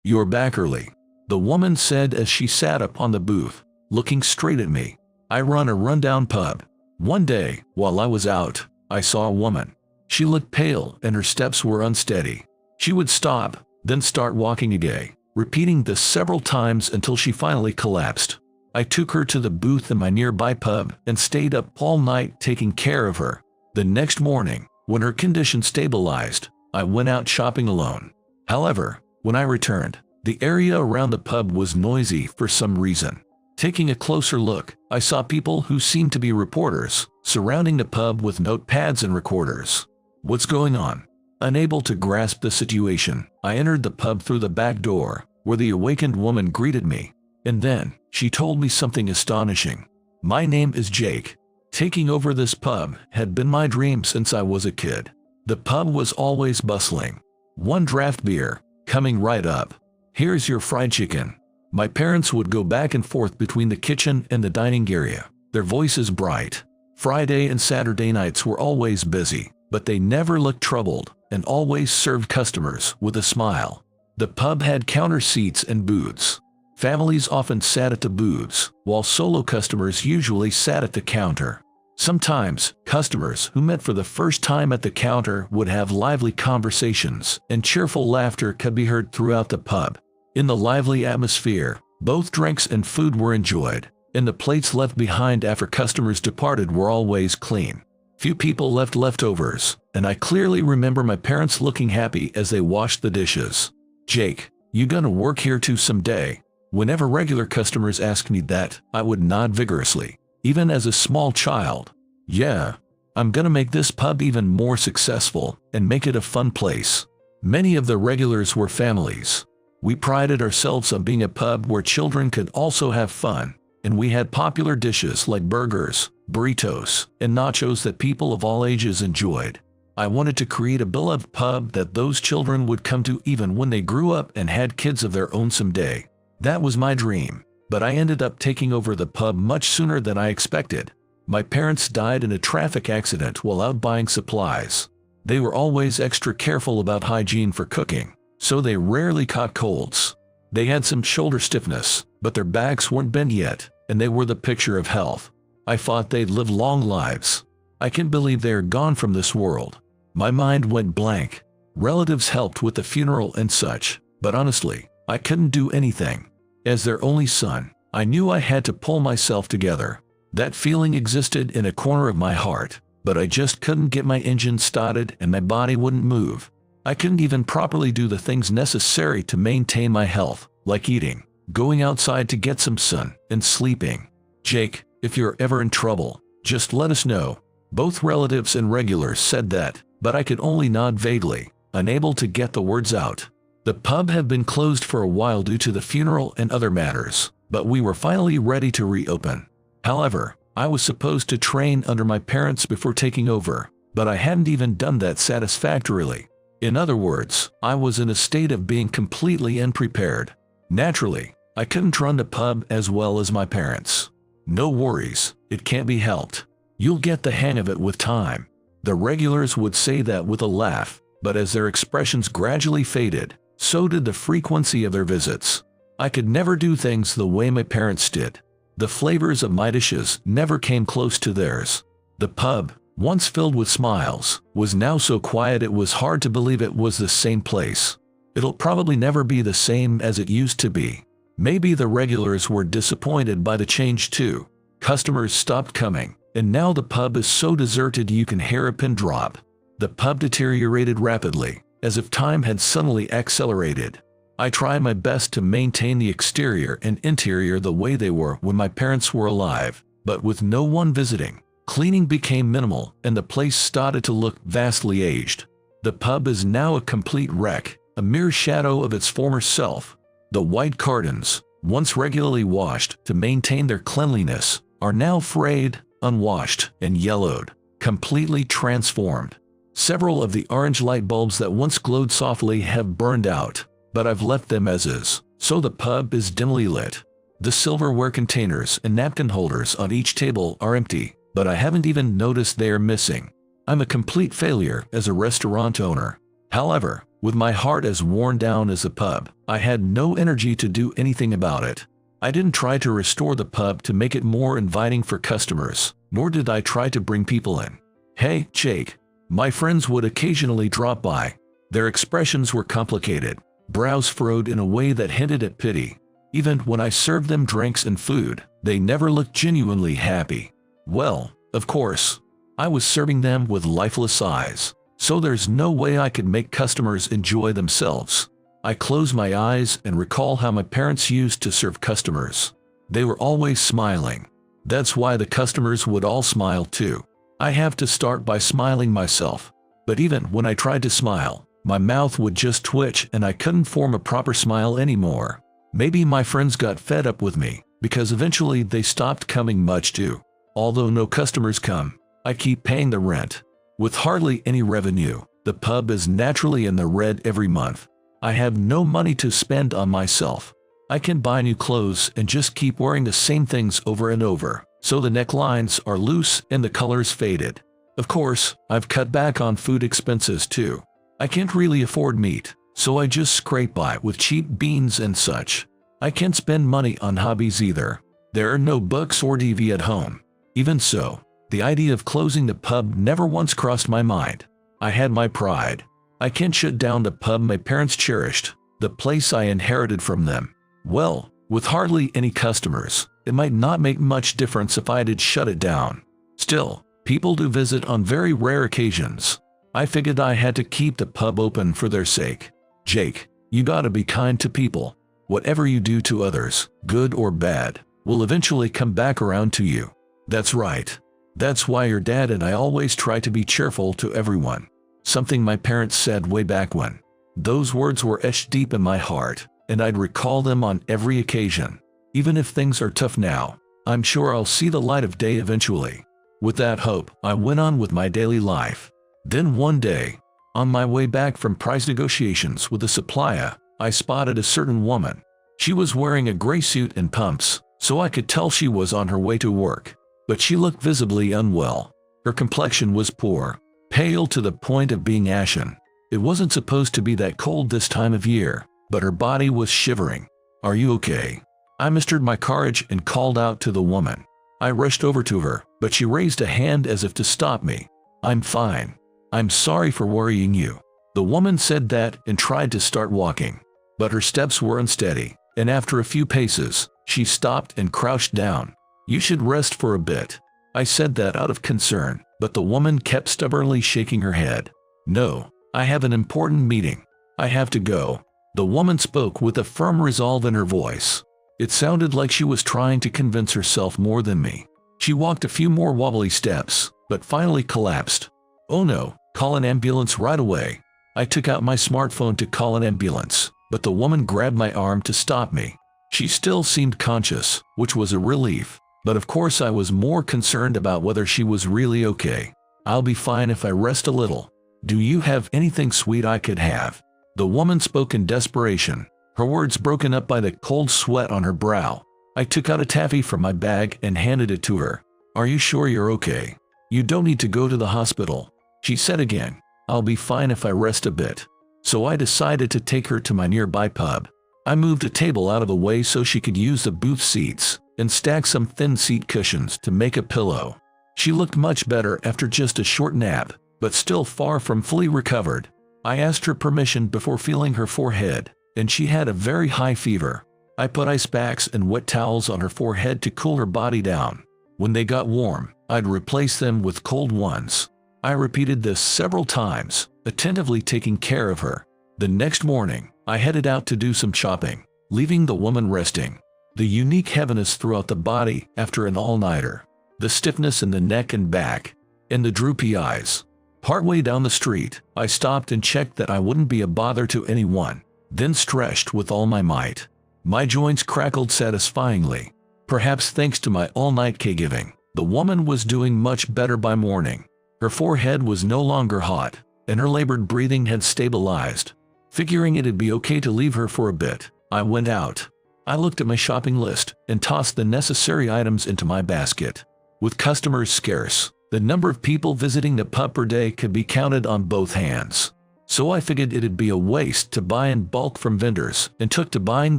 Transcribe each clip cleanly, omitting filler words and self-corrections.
"You're back early," the woman said as she sat up on the booth, looking straight at me. "I run a rundown pub. One day, while I was out, I saw a woman. She looked pale and her steps were unsteady. She would stop, then start walking again, repeating this several times until she finally collapsed. I took her to the booth in my nearby pub and stayed up all night taking care of her. The next morning, when her condition stabilized, I went out shopping alone. However, when I returned, the area around the pub was noisy for some reason. Taking a closer look, I saw people who seemed to be reporters surrounding the pub with notepads and recorders. What's going on? Unable to grasp the situation, I entered the pub through the back door, where the awakened woman greeted me. And then, she told me something astonishing. "My name is Jake. Taking over this pub had been my dream since I was a kid. The pub was always bustling. One draft beer, coming right up. Here's your fried chicken." My parents would go back and forth between the kitchen and the dining area, their voices bright. Friday and Saturday nights were always busy, but they never looked troubled and always served customers with a smile. The pub had counter seats and booths. Families often sat at the booths, while solo customers usually sat at the counter. Sometimes, customers who met for the first time at the counter would have lively conversations, and cheerful laughter could be heard throughout the pub. In the lively atmosphere, both drinks and food were enjoyed, and the plates left behind after customers departed were always clean. Few people left leftovers, and I clearly remember my parents looking happy as they washed the dishes. "Jake, you gonna work here too someday?" Whenever regular customers asked me that, I would nod vigorously, even as a small child. "Yeah, I'm gonna make this pub even more successful and make it a fun place." Many of the regulars were families. We prided ourselves on being a pub where children could also have fun, and we had popular dishes like burgers, burritos, and nachos that people of all ages enjoyed. I wanted to create a beloved pub that those children would come to even when they grew up and had kids of their own someday. That was my dream, but I ended up taking over the pub much sooner than I expected. My parents died in a traffic accident while out buying supplies. They were always extra careful about hygiene for cooking, so they rarely caught colds. They had some shoulder stiffness, but their backs weren't bent yet, and they were the picture of health. I thought they'd live long lives. I can't believe they're gone from this world. My mind went blank. Relatives helped with the funeral and such, but honestly, I couldn't do anything. As their only son, I knew I had to pull myself together. That feeling existed in a corner of my heart, but I just couldn't get my engine started and my body wouldn't move. I couldn't even properly do the things necessary to maintain my health, like eating, going outside to get some sun, and sleeping. "Jake, if you're ever in trouble, just let us know." Both relatives and regulars said that, but I could only nod vaguely, unable to get the words out. The pub had been closed for a while due to the funeral and other matters, but we were finally ready to reopen. However, I was supposed to train under my parents before taking over, but I hadn't even done that satisfactorily. In other words, I was in a state of being completely unprepared. Naturally, I couldn't run the pub as well as my parents. "No worries, it can't be helped. You'll get the hang of it with time." The regulars would say that with a laugh, but as their expressions gradually faded, so did the frequency of their visits. I could never do things the way my parents did. The flavors of my dishes never came close to theirs. The pub, once filled with smiles, was now so quiet it was hard to believe it was the same place. It'll probably never be the same as it used to be. Maybe the regulars were disappointed by the change too. Customers stopped coming, and now the pub is so deserted you can hear a pin drop. The pub deteriorated rapidly, as if time had suddenly accelerated. I tried my best to maintain the exterior and interior the way they were when my parents were alive, but with no one visiting, cleaning became minimal and the place started to look vastly aged. The pub is now a complete wreck, a mere shadow of its former self. The white curtains, once regularly washed to maintain their cleanliness, are now frayed, unwashed, and yellowed, completely transformed. Several of the orange light bulbs that once glowed softly have burned out, but I've left them as is, so the pub is dimly lit. The silverware containers and napkin holders on each table are empty, but I haven't even noticed they are missing. I'm a complete failure as a restaurant owner. However, With my heart as worn down as a pub, I had no energy to do anything about it. I didn't try to restore the pub to make it more inviting for customers, nor did I try to bring people in. "Hey, Jake." My friends would occasionally drop by. Their expressions were complicated, brows furrowed in a way that hinted at pity. Even when I served them drinks and food, they never looked genuinely happy. Well, of course, I was serving them with lifeless eyes, so there's no way I could make customers enjoy themselves. I close my eyes and recall how my parents used to serve customers. They were always smiling. That's why the customers would all smile too. I have to start by smiling myself. But even when I tried to smile, my mouth would just twitch and I couldn't form a proper smile anymore. Maybe my friends got fed up with me, because eventually they stopped coming much too. Although no customers come, I keep paying the rent. With hardly any revenue, the pub is naturally in the red every month. I have no money to spend on myself. I can buy new clothes and just keep wearing the same things over and over, so the necklines are loose and the colors faded. Of course, I've cut back on food expenses too. I can't really afford meat, so I just scrape by with cheap beans and such. I can't spend money on hobbies either. There are no books or TV at home. Even so, the idea of closing the pub never once crossed my mind. I had my pride. I can't shut down the pub my parents cherished, the place I inherited from them. Well, with hardly any customers, it might not make much difference if I did shut it down. Still, people do visit on very rare occasions. I figured I had to keep the pub open for their sake. Jake, you gotta be kind to people. Whatever you do to others, good or bad, will eventually come back around to you. That's right. That's why your dad and I always try to be cheerful to everyone. Something my parents said way back when. Those words were etched deep in my heart, and I'd recall them on every occasion. Even if things are tough now, I'm sure I'll see the light of day eventually. With that hope, I went on with my daily life. Then one day, on my way back from price negotiations with a supplier, I spotted a certain woman. She was wearing a gray suit and pumps, so I could tell she was on her way to work. But she looked visibly unwell. Her complexion was poor, pale to the point of being ashen. It wasn't supposed to be that cold this time of year, but her body was shivering. "Are you okay?" I mustered my courage and called out to the woman. I rushed over to her, but she raised a hand as if to stop me. "I'm fine. I'm sorry for worrying you." The woman said that and tried to start walking, but her steps were unsteady, and after a few paces, she stopped and crouched down. "You should rest for a bit." I said that out of concern, but the woman kept stubbornly shaking her head. "No, I have an important meeting. I have to go." The woman spoke with a firm resolve in her voice. It sounded like she was trying to convince herself more than me. She walked a few more wobbly steps, but finally collapsed. "Oh no, call an ambulance right away." I took out my smartphone to call an ambulance, but the woman grabbed my arm to stop me. She still seemed conscious, which was a relief. But of course I was more concerned about whether she was really okay. "I'll be fine if I rest a little. Do you have anything sweet I could have?" The woman spoke in desperation, her words broken up by the cold sweat on her brow. I took out a taffy from my bag and handed it to her. "Are you sure you're okay? You don't need to go to the hospital," she said again. "I'll be fine if I rest a bit." So I decided to take her to my nearby pub. I moved a table out of the way so she could use the booth seats, and stacked some thin seat cushions to make a pillow. She looked much better after just a short nap, but still far from fully recovered. I asked her permission before feeling her forehead, and she had a very high fever. I put ice packs and wet towels on her forehead to cool her body down. When they got warm, I'd replace them with cold ones. I repeated this several times, attentively taking care of her. The next morning, I headed out to do some shopping, leaving the woman resting. The unique heaviness throughout the body after an all-nighter, the stiffness in the neck and back, and the droopy eyes. Partway down the street, I stopped and checked that I wouldn't be a bother to anyone, then stretched with all my might. My joints crackled satisfyingly. Perhaps thanks to my all-night caregiving, the woman was doing much better by morning. Her forehead was no longer hot, and her labored breathing had stabilized. Figuring it'd be okay to leave her for a bit, I went out. I looked at my shopping list and tossed the necessary items into my basket. With customers scarce, the number of people visiting the pub per day could be counted on both hands. So I figured it'd be a waste to buy in bulk from vendors and took to buying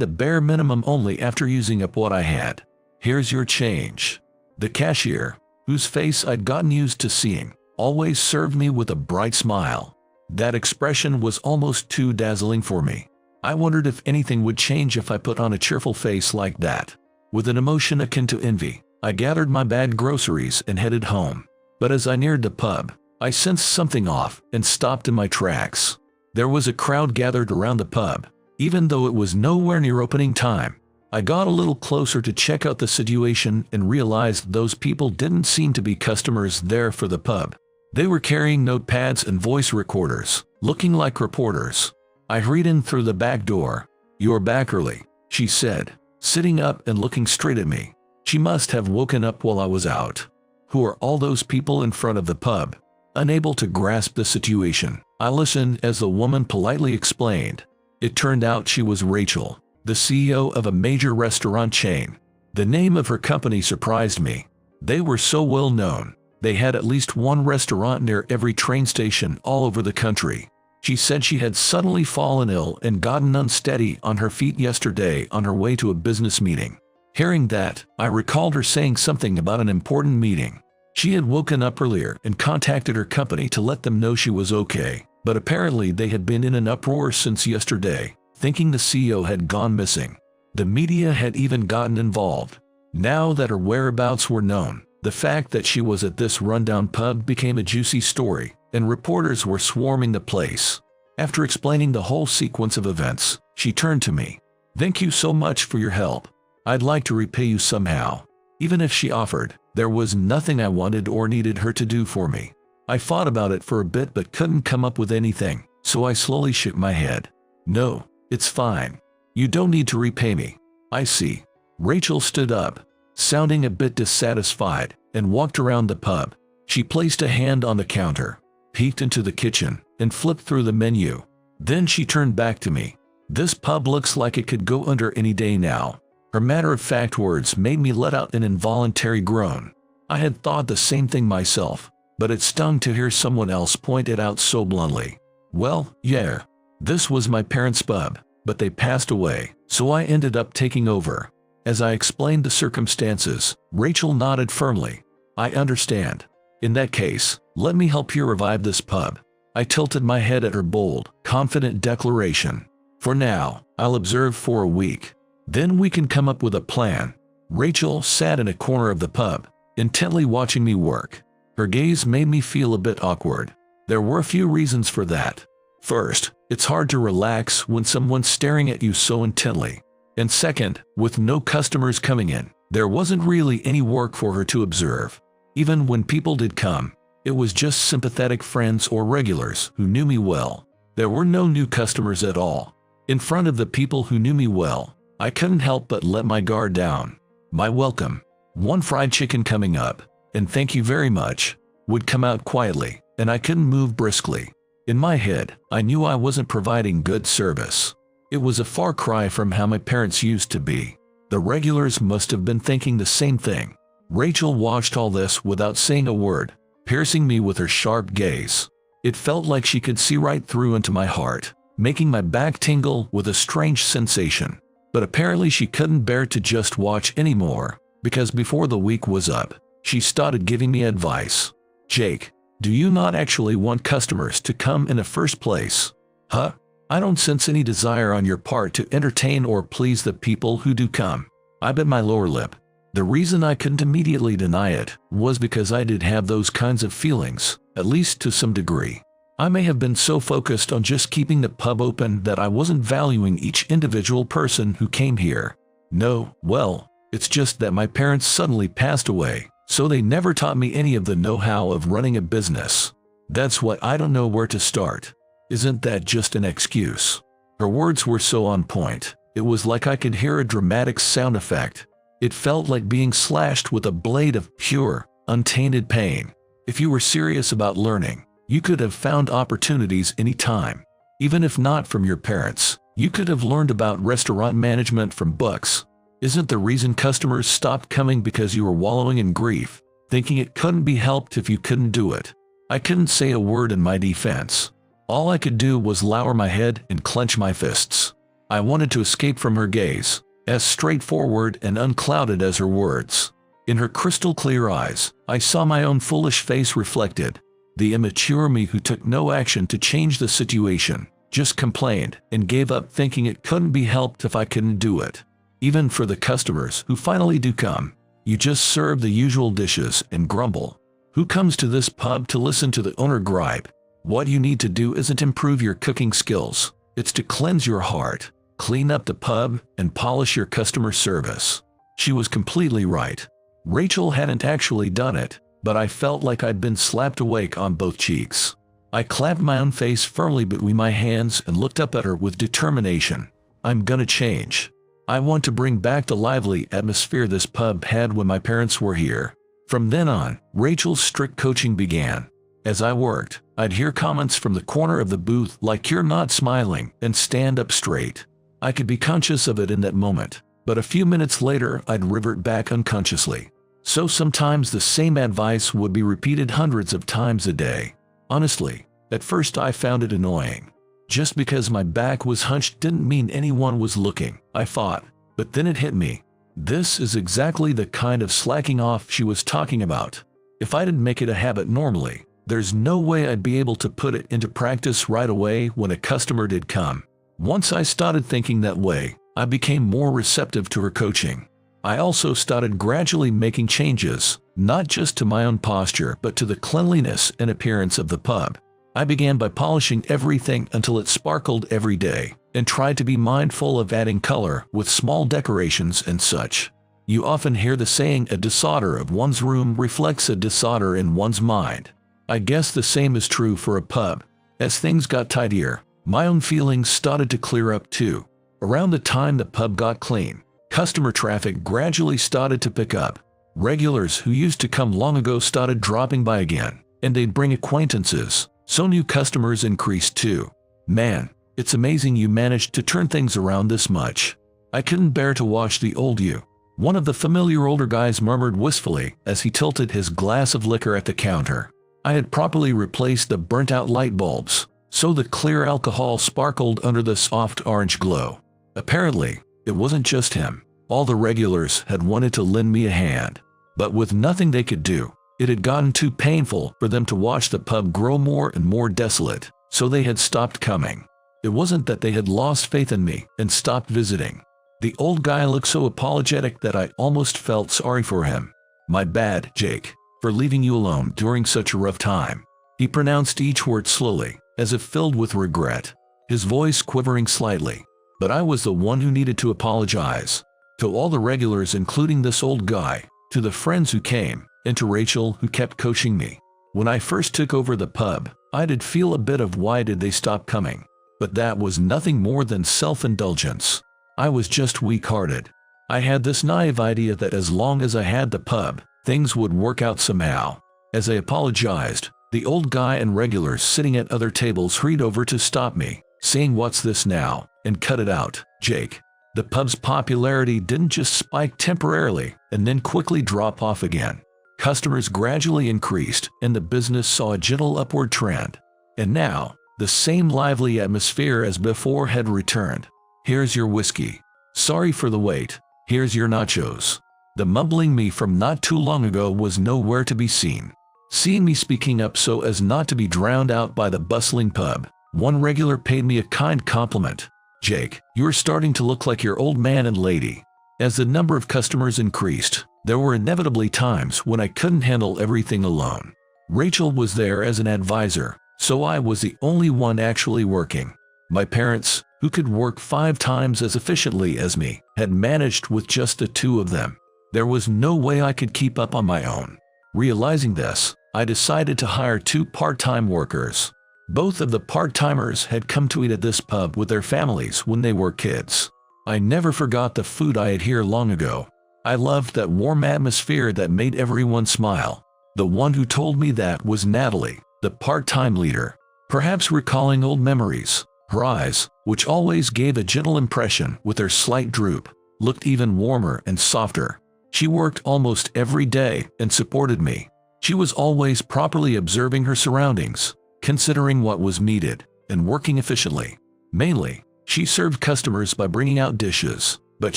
the bare minimum only after using up what I had. Here's your change. The cashier, whose face I'd gotten used to seeing, always served me with a bright smile. That expression was almost too dazzling for me. I wondered if anything would change if I put on a cheerful face like that. With an emotion akin to envy, I gathered my bag groceries and headed home. But as I neared the pub, I sensed something off and stopped in my tracks. There was a crowd gathered around the pub, even though it was nowhere near opening time. I got a little closer to check out the situation and realized those people didn't seem to be customers there for the pub. They were carrying notepads and voice recorders, looking like reporters. I hurried in through the back door. "You're back early," she said, sitting up and looking straight at me. She must have woken up while I was out. Who are all those people in front of the pub? Unable to grasp the situation, I listened as the woman politely explained. It turned out she was Rachel, the CEO of a major restaurant chain. The name of her company surprised me. They were so well known. They had at least one restaurant near every train station all over the country. She said she had suddenly fallen ill and gotten unsteady on her feet yesterday on her way to a business meeting. Hearing that, I recalled her saying something about an important meeting. She had woken up earlier and contacted her company to let them know she was okay, but apparently they had been in an uproar since yesterday, thinking the CEO had gone missing. The media had even gotten involved. Now that her whereabouts were known, the fact that she was at this rundown pub became a juicy story, and reporters were swarming the place. After explaining the whole sequence of events, she turned to me. "Thank you so much for your help. I'd like to repay you somehow." Even if she offered, there was nothing I wanted or needed her to do for me. I thought about it for a bit but couldn't come up with anything, so I slowly shook my head. "No, it's fine. You don't need to repay me." "I see." Rachel stood up, sounding a bit dissatisfied, and walked around the pub. She placed a hand on the counter, peeked into the kitchen, and flipped through the menu. Then she turned back to me. "This pub looks like it could go under any day now." Her matter-of-fact words made me let out an involuntary groan. I had thought the same thing myself, but it stung to hear someone else point it out so bluntly. "Well, yeah, this was my parents' pub, but they passed away, so I ended up taking over." As I explained the circumstances, Rachel nodded firmly. "I understand. In that case, let me help you revive this pub." I tilted my head at her bold, confident declaration. "For now, I'll observe for a week. Then we can come up with a plan." Rachel sat in a corner of the pub, intently watching me work. Her gaze made me feel a bit awkward. There were a few reasons for that. First, it's hard to relax when someone's staring at you so intently. And second, with no customers coming in, there wasn't really any work for her to observe. Even when people did come, it was just sympathetic friends or regulars who knew me well. There were no new customers at all. In front of the people who knew me well, I couldn't help but let my guard down. My welcome, "One fried chicken coming up," and "Thank you very much," would come out quietly, and I couldn't move briskly. In my head, I knew I wasn't providing good service. It was a far cry from how my parents used to be. The regulars must have been thinking the same thing. Rachel watched all this without saying a word, piercing me with her sharp gaze. It felt like she could see right through into my heart, making my back tingle with a strange sensation. But apparently she couldn't bear to just watch anymore, because before the week was up, she started giving me advice. "Jake, do you not actually want customers to come in the first place?" "Huh? I don't sense any desire on your part to entertain or please the people who do come." I bit my lower lip. The reason I couldn't immediately deny it was because I did have those kinds of feelings, at least to some degree. I may have been so focused on just keeping the pub open that I wasn't valuing each individual person who came here. No, well, it's just that my parents suddenly passed away, so they never taught me any of the know-how of running a business. That's why I don't know where to start. Isn't that just an excuse? Her words were so on point, it was like I could hear a dramatic sound effect. It felt like being slashed with a blade of pure, untainted pain. If you were serious about learning, you could have found opportunities any time. Even if not from your parents, you could have learned about restaurant management from books. Isn't the reason customers stopped coming because you were wallowing in grief, thinking it couldn't be helped if you couldn't do it? I couldn't say a word in my defense. All I could do was lower my head and clench my fists. I wanted to escape from her gaze, as straightforward and unclouded as her words. In her crystal-clear eyes, I saw my own foolish face reflected. The immature me who took no action to change the situation, just complained and gave up thinking it couldn't be helped if I couldn't do it. Even for the customers who finally do come, you just serve the usual dishes and grumble. Who comes to this pub to listen to the owner gripe? What you need to do isn't improve your cooking skills, it's to cleanse your heart, clean up the pub, and polish your customer service. She was completely right. Rachel hadn't actually done it, but I felt like I'd been slapped awake on both cheeks. I clapped my own face firmly between my hands and looked up at her with determination. I'm gonna change. I want to bring back the lively atmosphere this pub had when my parents were here. From then on, Rachel's strict coaching began. As I worked, I'd hear comments from the corner of the booth like "you're not smiling" and "stand up straight." I could be conscious of it in that moment, but a few minutes later I'd revert back unconsciously. So sometimes the same advice would be repeated hundreds of times a day. Honestly, at first I found it annoying. Just because my back was hunched didn't mean anyone was looking, I thought. But then it hit me. This is exactly the kind of slacking off she was talking about. If I didn't make it a habit normally, there's no way I'd be able to put it into practice right away when a customer did come. Once I started thinking that way, I became more receptive to her coaching. I also started gradually making changes, not just to my own posture but to the cleanliness and appearance of the pub. I began by polishing everything until it sparkled every day, and tried to be mindful of adding color with small decorations and such. You often hear the saying, a disorder of one's room reflects a disorder in one's mind. I guess the same is true for a pub. As things got tidier, my own feelings started to clear up too. Around the time the pub got clean, customer traffic gradually started to pick up. Regulars who used to come long ago started dropping by again, and they'd bring acquaintances, so new customers increased too. Man, it's amazing you managed to turn things around this much. I couldn't bear to watch the old you. One of the familiar older guys murmured wistfully as he tilted his glass of liquor at the counter. I had properly replaced the burnt-out light bulbs, so the clear alcohol sparkled under the soft orange glow. Apparently, it wasn't just him. All the regulars had wanted to lend me a hand. But with nothing they could do, it had gotten too painful for them to watch the pub grow more and more desolate, so they had stopped coming. It wasn't that they had lost faith in me and stopped visiting. The old guy looked so apologetic that I almost felt sorry for him. "My bad, Jake, for leaving you alone during such a rough time." He pronounced each word slowly, as if filled with regret, his voice quivering slightly. But I was the one who needed to apologize. To all the regulars, including this old guy, to the friends who came, and to Rachel who kept coaching me. When I first took over the pub, I did feel a bit of why did they stop coming. But that was nothing more than self-indulgence. I was just weak-hearted. I had this naive idea that as long as I had the pub, things would work out somehow. As I apologized, the old guy and regulars sitting at other tables hurried over to stop me, saying, "What's this now? And cut it out, Jake." The pub's popularity didn't just spike temporarily and then quickly drop off again. Customers gradually increased and the business saw a gentle upward trend. And now, the same lively atmosphere as before had returned. "Here's your whiskey. Sorry for the wait. Here's your nachos." The mumbling me from not too long ago was nowhere to be seen. Seeing me speaking up so as not to be drowned out by the bustling pub, one regular paid me a kind compliment. "Jake, you're starting to look like your old man and lady." As the number of customers increased, there were inevitably times when I couldn't handle everything alone. Rachel was there as an advisor, so I was the only one actually working. My parents, who could work 5 times as efficiently as me, had managed with just the 2 of them. There was no way I could keep up on my own. Realizing this, I decided to hire 2 part-time workers. Both of the part-timers had come to eat at this pub with their families when they were kids. I never forgot the food I had here long ago. I loved that warm atmosphere that made everyone smile. The one who told me that was Natalie, the part-time leader. Perhaps recalling old memories, her eyes, which always gave a gentle impression with their slight droop, looked even warmer and softer. She worked almost every day and supported me. She was always properly observing her surroundings, considering what was needed. and working efficiently. Mainly, she served customers by bringing out dishes, but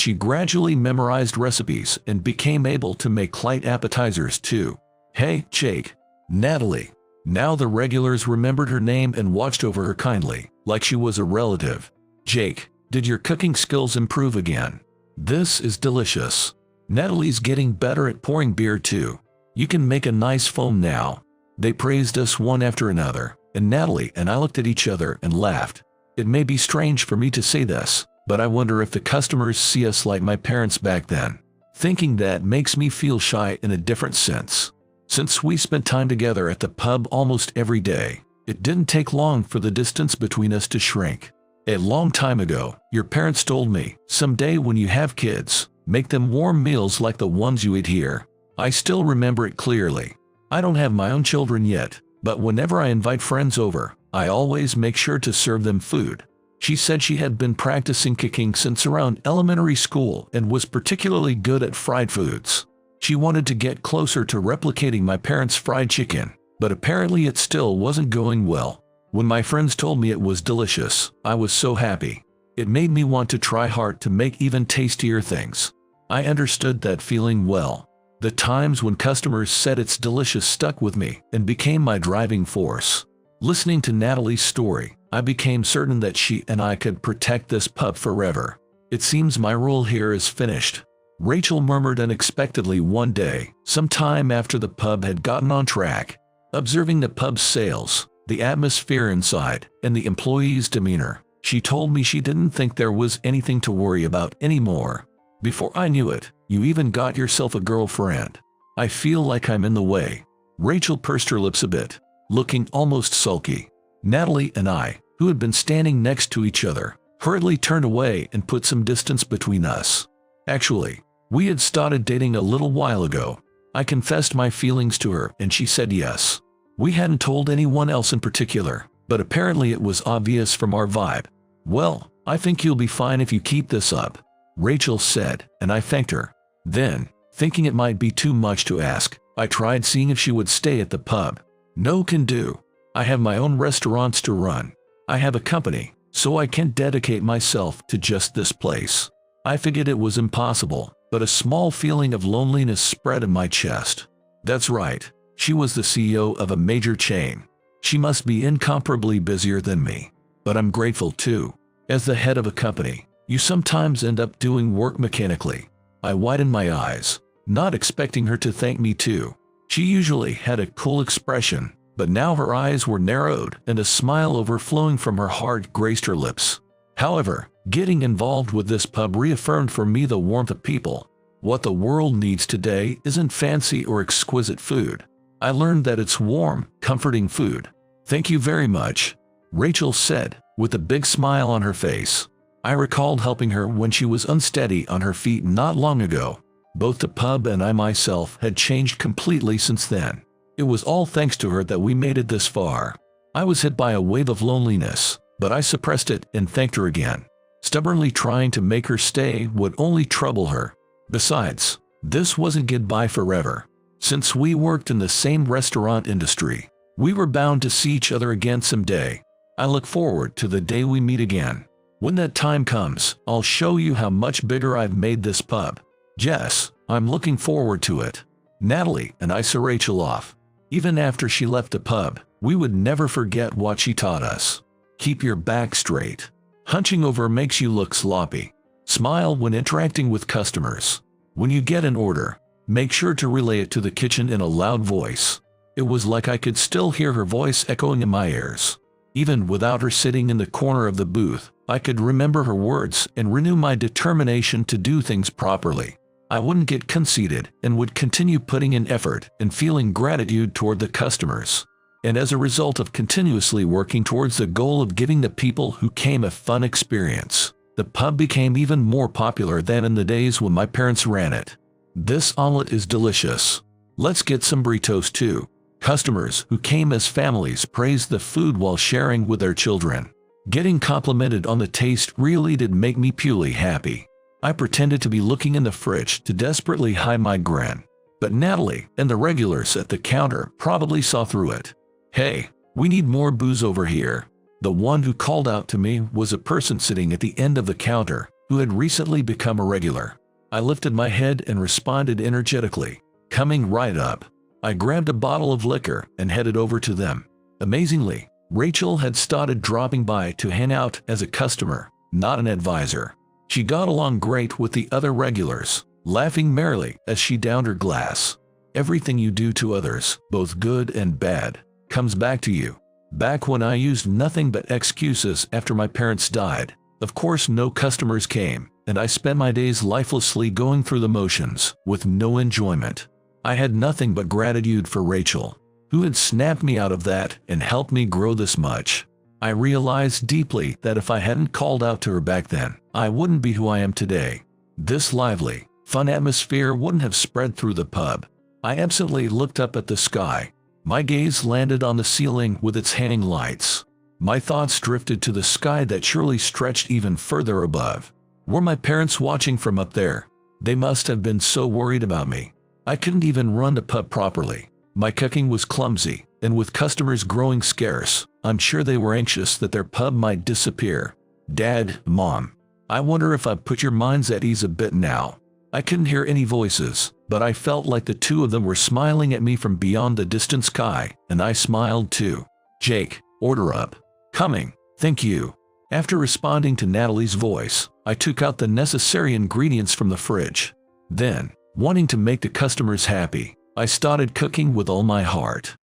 she gradually memorized recipes and became able to make light appetizers too. Hey, Jake. Natalie. Now the regulars remembered her name and watched over her kindly, like she was a relative. Jake, did your cooking skills improve again? This is delicious. Natalie's getting better at pouring beer too. You can make a nice foam now. They praised us one after another, and Natalie and I looked at each other and laughed. It may be strange for me to say this, but I wonder if the customers see us like my parents back then. Thinking that makes me feel shy in a different sense. Since we spent time together at the pub almost every day, it didn't take long for the distance between us to shrink. A long time ago, your parents told me, someday when you have kids, make them warm meals like the ones you eat here. I still remember it clearly. I don't have my own children yet, but whenever I invite friends over, I always make sure to serve them food. She said she had been practicing cooking since around elementary school and was particularly good at fried foods. She wanted to get closer to replicating my parents' fried chicken, but apparently it still wasn't going well. When my friends told me it was delicious, I was so happy. It made me want to try hard to make even tastier things. I understood that feeling well. The times when customers said it's delicious stuck with me and became my driving force. Listening to Natalie's story, I became certain that she and I could protect this pub forever. It seems my role here is finished. Rachel murmured unexpectedly one day, sometime after the pub had gotten on track. Observing the pub's sales, the atmosphere inside, and the employees' demeanor, she told me she didn't think there was anything to worry about anymore. Before I knew it, you even got yourself a girlfriend. I feel like I'm in the way. Rachel pursed her lips a bit, looking almost sulky. Natalie and I, who had been standing next to each other, hurriedly turned away and put some distance between us. Actually, we had started dating a little while ago. I confessed my feelings to her and she said yes. We hadn't told anyone else in particular, but apparently it was obvious from our vibe. Well, I think you'll be fine if you keep this up, Rachel said, and I thanked her. Then, thinking it might be too much to ask, I tried seeing if she would stay at the pub. No can do. I have my own restaurants to run. I have a company, so I can't dedicate myself to just this place. I figured it was impossible. But a small feeling of loneliness spread in my chest. That's right, she was the CEO of a major chain. She must be incomparably busier than me. But I'm grateful too. As the head of a company, you sometimes end up doing work mechanically. I widened my eyes, not expecting her to thank me too. She usually had a cool expression, but now her eyes were narrowed and a smile overflowing from her heart graced her lips. However, getting involved with this pub reaffirmed for me the warmth of people. What the world needs today isn't fancy or exquisite food. I learned that it's warm, comforting food. Thank you very much, Rachel said, with a big smile on her face. I recalled helping her when she was unsteady on her feet not long ago. Both the pub and I myself had changed completely since then. It was all thanks to her that we made it this far. I was hit by a wave of loneliness, but I suppressed it and thanked her again. Stubbornly trying to make her stay would only trouble her. Besides, this wasn't goodbye forever. Since we worked in the same restaurant industry, we were bound to see each other again someday. I look forward to the day we meet again. When that time comes, I'll show you how much bigger I've made this pub. Jess, I'm looking forward to it. Natalie and I saw Rachel off. Even after she left the pub, we would never forget what she taught us. Keep your back straight. Hunching over makes you look sloppy. Smile when interacting with customers. When you get an order, make sure to relay it to the kitchen in a loud voice. It was like I could still hear her voice echoing in my ears. Even without her sitting in the corner of the booth, I could remember her words and renew my determination to do things properly. I wouldn't get conceited and would continue putting in effort and feeling gratitude toward the customers. And as a result of continuously working towards the goal of giving the people who came a fun experience, the pub became even more popular than in the days when my parents ran it. This omelet is delicious. Let's get some burritos too. Customers who came as families praised the food while sharing with their children. Getting complimented on the taste really did make me purely happy. I pretended to be looking in the fridge to desperately hide my grin. But Natalie and the regulars at the counter probably saw through it. Hey, we need more booze over here. The one who called out to me was a person sitting at the end of the counter who had recently become a regular. I lifted my head and responded energetically. Coming right up, I grabbed a bottle of liquor and headed over to them. Amazingly, Rachel had started dropping by to hang out as a customer, not an advisor. She got along great with the other regulars, laughing merrily as she downed her glass. Everything you do to others, both good and bad, comes back to you. Back when I used nothing but excuses after my parents died, of course no customers came, and I spent my days lifelessly going through the motions, with no enjoyment. I had nothing but gratitude for Rachel, who had snapped me out of that and helped me grow this much. I realized deeply that if I hadn't called out to her back then, I wouldn't be who I am today. This lively, fun atmosphere wouldn't have spread through the pub. I absently looked up at the sky. My gaze landed on the ceiling with its hanging lights. My thoughts drifted to the sky that surely stretched even further above. Were my parents watching from up there? They must have been so worried about me. I couldn't even run the pub properly. My cooking was clumsy, and with customers growing scarce, I'm sure they were anxious that their pub might disappear. Dad, Mom, I wonder if I've put your minds at ease a bit now. I couldn't hear any voices, but I felt like the two of them were smiling at me from beyond the distant sky, and I smiled too. Jake, order up. Coming, thank you. After responding to Natalie's voice, I took out the necessary ingredients from the fridge. Then, wanting to make the customers happy, I started cooking with all my heart.